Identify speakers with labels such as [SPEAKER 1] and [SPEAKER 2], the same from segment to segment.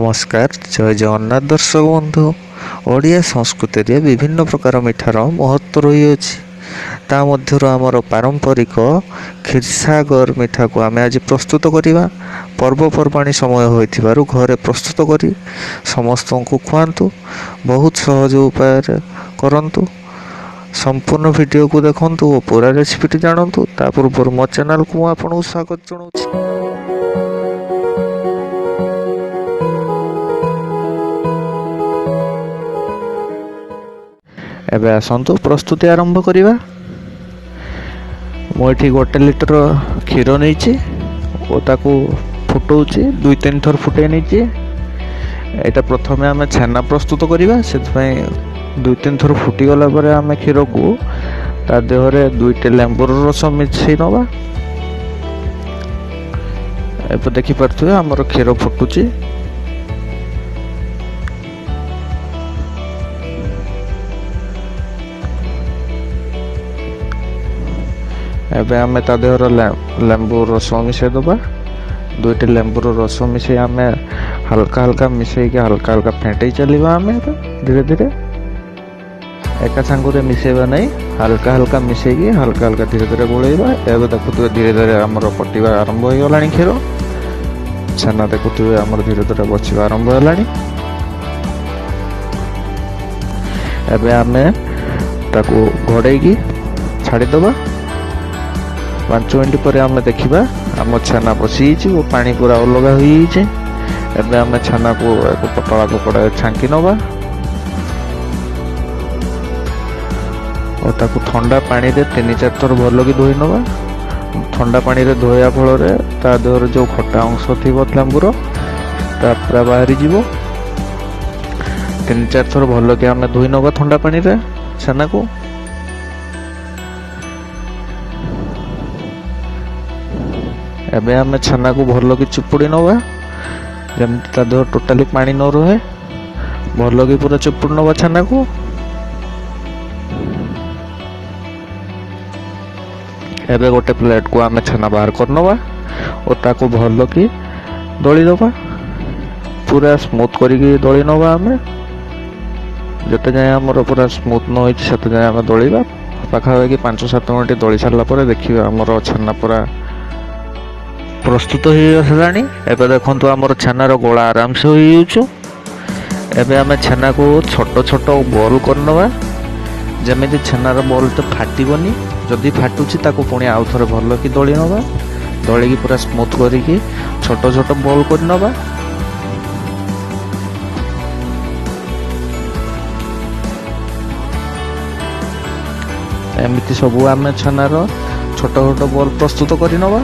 [SPEAKER 1] नमस्कार जय जगन्नाथ दर्शक बंधु ओडिया संस्कृति विभिन्न प्रकार मिठार महत्व रही ता मध्यरु आमर पारंपरिक खीरसागर मिठा को आम आज प्रस्तुत करवा पर्वपर्वाणी समय होइथिबारु घरे प्रस्तुत करी समस्त को खुआंतु बहुत सहज उपाय करंतु संपूर्ण वीडियो को देखंतु और पूरा रेसिपी जानतु ता पूर्व मो चैनल को आपको स्वागत जनाऊँ। एबे आसतु प्रस्तुति आरंभ करिबा। मुझे 1 लिटर क्षीर नहीं ताकू फुटाऊँच 2-3 थर फुटे नहीं। यहाँ प्रथम आम छेना प्रस्तुत करवा से 2-3 थर फुटीगला आम क्षीर को ता देहरे 2टे लेंबुर रस मिसई नवा। ए देखिपे आमर क्षीर फुटुची। एबे आमे ता देहर लेंबू रस मिसई दबा। 2टे लेंबूर रस मिसई आमे हल्का हल्का मिसई के हल्का हल्का फेंटे चलवा। आमे धीरे धीरे एका सांगुरे मिसईबा नहीं, हल्का हल्का मिसई के हल्का हल्का धीरे धीरे गोलेबा। एबे देखुतबे धीरे धीरे आमर पटिबा आरंभ हो गलानी क्षीर। छेना देखुतबे आमर धीरे धीरे बचिबा आरंभ होलानी। एबे आमे ताकू घोड़े की छाड़ी दबा। 5 मिनट पर आम देखा आम छेना बसी वो पानी पूरा अलग हो। आम छेना को एक पतला कपड़ा छांकी नवा और ताकू ठंडा पानी रे 3-4 थर भल की धोई नवा। ठंडा पानी रे धोया फल ता देहर जो खटा अंश थी लेंबूर पूरा बाहरी जीव। 3-4 थर भल के आम धोई नवा ठंडा पानी रे छेना को। एबे आमे छेना को भल की चुपुड़ी नवा जमती ता देह टोटाली पानी न रहे। भल की पूरा चुपुड़ नवा छेना को। एबे गोटे प्लेट को आमे छेना बाहर कर नवा और ताको भल की दली दबा। पूरा स्मूथ करिकी दली नवा। आमे जते जाए हमर पूरा स्मूथ न होई सेते जाए आमे दलिबा। पाखापाखि 5-7 मिनट दली सारला पर देखिबा हमर छेना पूरा प्रस्तुत हो। देखो आमर छेनार गोला आराम से हो। एबे आमे छेना को छोट छोट बॉल करनवा जमी छेनार बॉल तो फाटबनी। जदि फाटुची ताको पुणी आउ थरे भल की दली नवा। दली की पूरा स्मूथ करिकी छोट छोट बॉल करनवा। एमिति सबू आमे छेनार छोट छोट बॉल प्रस्तुत करनवा।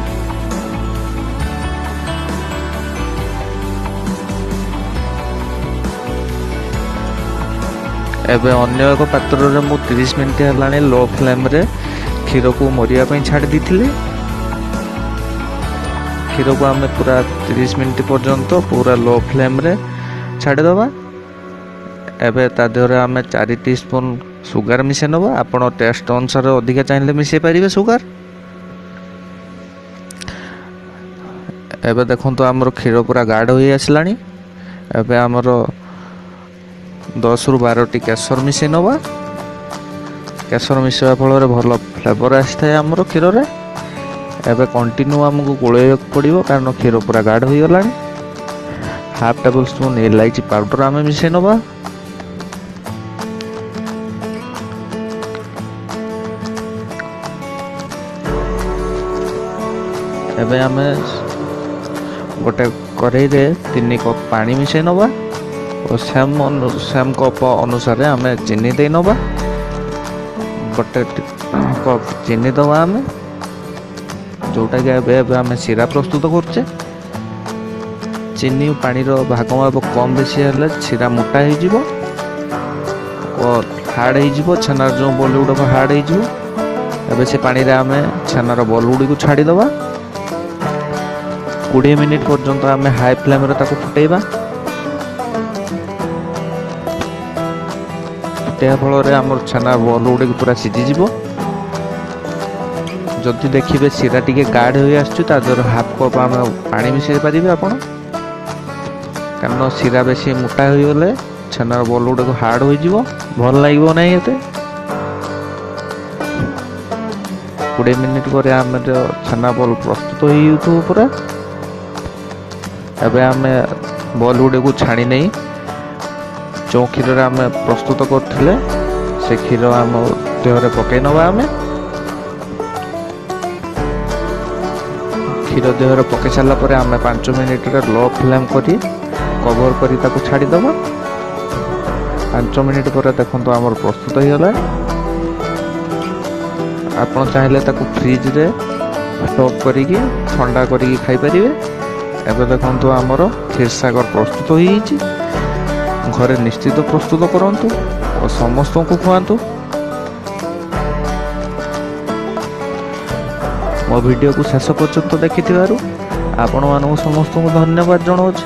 [SPEAKER 1] एबे अन्य एक पात्र रे मु 30 मिनट हेलानी लो फ्लेम रे क्षीर को मरिया पई छाड़ दीथिले। क्षीर को आमे पूरा 30 मिनट पर्यंत पूरा लो फ्लेम रे छाड़ दबा। एबे ता देहरे आमे 4 टीस्पून सुगर मिसे नबा। आपण टेस्ट अनुसार अधिक चाहिए मिसे पारिबे सुगर। एबे देखंतो हमर क्षीर पूरा गाढ़ होई आसलानी। एबे हमर 10-12 केसर मिसई नवा। केसर मिसवा फल भल फ्लेवर आसता है आमर क्षीर रे। एबे कंटिन्यू आमको गोलैया पड़ो कारण क्षीर पूरा गाढ़ हो गला। 1/2 टेबल स्पून इलायची पाउडर आम मिसई नवा। एबे आमे गोटे कढ़ाई रे 3 कप पानी मिसई नवा और सेम कप अनुसार आम चीनी दे नवा। गोटे कप चीनी दवा आम जोटा कि आम सीरा प्रस्तुत करचे। चीनी पानी भाग माप कम बेसी हेले सीरा मोटा हो और हार्ड हो। छेनार जो बॉल गुड़ाक हार्ड हो। से पानी रे आम छेनार बॉल गुड़ी को छाड़ी दवा। 20 मिनिट पर्यंत आम हाई फ्लेम रे ताको फुटेबा। फल आम छेना बॉल गुड़ी पूरा सीझीज। जदि देखिए सीरा टी गाढ़ हो आसर 1/2 कप आम पा मिसई पारे आप କାରଣ ଶିରା ବେଶୀ ମୋଟା ହୋଇଗଲେ ଛେନାର ବଲ୍ ଗୁଡ଼ାକ ହାର୍ଡ଼ ହୋଇଯିବ, ଭଲ ଲାଗିବ ନାହିଁ ଏତେ। 20 ମିନିଟ୍ ପରେ ଆମର ଛେନା ବଲ୍ ପ୍ରସ୍ତୁତ ହୋଇଯାଉଥିବ ପୁରା। ଏବେ ଆମେ ବଲ୍ ଗୁଡ଼ିକୁ ଛାଣି ନେଇ ଯେଉଁ କ୍ଷୀରରେ ଆମେ ପ୍ରସ୍ତୁତ କରିଥିଲେ ସେ କ୍ଷୀର ଆମ ଦେହରେ ପକାଇ ନେବା। ଆମେ କ୍ଷୀର ଦେହରେ ପକାଇ ସାରିଲା ପରେ ଆମେ 5 ମିନିଟ୍ରେ ଲୋ ଫ୍ଲେମ୍ କରି କଭର୍ କରି ତାକୁ ଛାଡ଼ିଦେବା। 5 ମିନିଟ୍ ପରେ ଦେଖନ୍ତୁ ଆମର ପ୍ରସ୍ତୁତ ହୋଇଗଲା। ଆପଣ ଚାହିଁଲେ ତାକୁ ଫ୍ରିଜ୍ରେ ଷ୍ଟକ୍ କରିକି ଥଣ୍ଡା କରିକି ଖାଇପାରିବେ। ଏବେ ଦେଖନ୍ତୁ ଆମର କ୍ଷୀରସାଗର ପ୍ରସ୍ତୁତ ହୋଇଯାଇଛି। ଘରେ ନିଶ୍ଚିତ ପ୍ରସ୍ତୁତ କରନ୍ତୁ ଓ ସମସ୍ତଙ୍କୁ ଖୁଆନ୍ତୁ। ମୋ ଭିଡ଼ିଓକୁ ଶେଷ ପର୍ଯ୍ୟନ୍ତ ଦେଖିଥିବାରୁ ଆପଣମାନଙ୍କୁ ସମସ୍ତଙ୍କୁ ଧନ୍ୟବାଦ ଜଣାଉଛି।